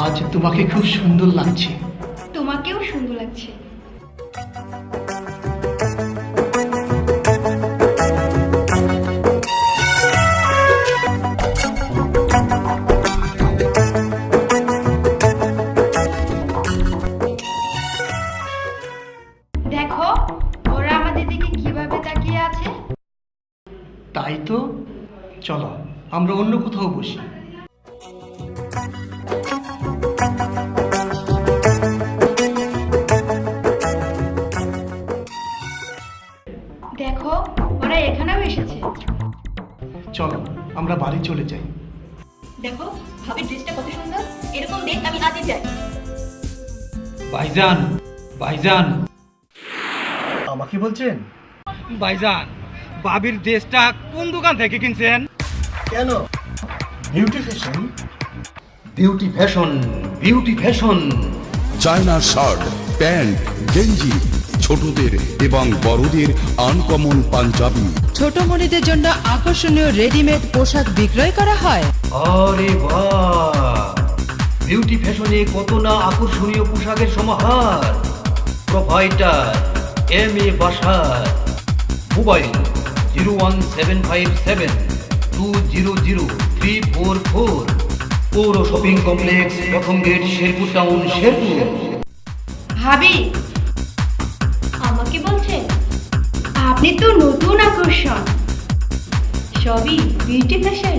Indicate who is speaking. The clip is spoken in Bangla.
Speaker 1: আজ তোমাকে খুব সুন্দর লাগছে।
Speaker 2: তোমাকেও সুন্দর লাগছে। দেখো ওরা আমাদের দিকে কিভাবে তাকিয়ে আছে।
Speaker 1: তাই তো, চলো আমরা অন্য কোথাও বসি।
Speaker 2: দেখো ওরা এখানেও এসেছে।
Speaker 1: চলো আমরা বাড়ি চলে যাই।
Speaker 2: দেখো ভাবির ড্রেসটা কত সুন্দর, এরকম ড্রেস আমি আজই চাই।
Speaker 3: ভাইজান, ভাইজান,
Speaker 1: আমাকে বলছেন?
Speaker 3: ভাইজান, ভাবির ড্রেসটা কোন দোকান থেকে কিনছেন?
Speaker 1: কেন? Beauty fashion.
Speaker 3: Beauty fashion, beauty fashion.
Speaker 4: China shirt, pant, গেঞ্জি, ছোটদের এবং বড়দের আনকমন পাঞ্জাবি।
Speaker 5: ছোট মনিদের জন্য আকর্ষণীয় রেডিমেড পোশাক বিক্রয় করা হয়।
Speaker 3: আরে বাহ, বিউটি ফ্যাশনে কত না আকর্ষণীয় পোশাকের সমাহার। প্রোভাইডার এম এ বাসার। মোবাইল 01757200344। পৌর শপিং কমপ্লেক্স, প্রথম গেট, শেরপুর টাউন, শেরপুর।
Speaker 2: ভাবি আমাকে বলছেন? আপনি তো নতুন আকর্ষণ। সবই বিউটি ফ্যাশন।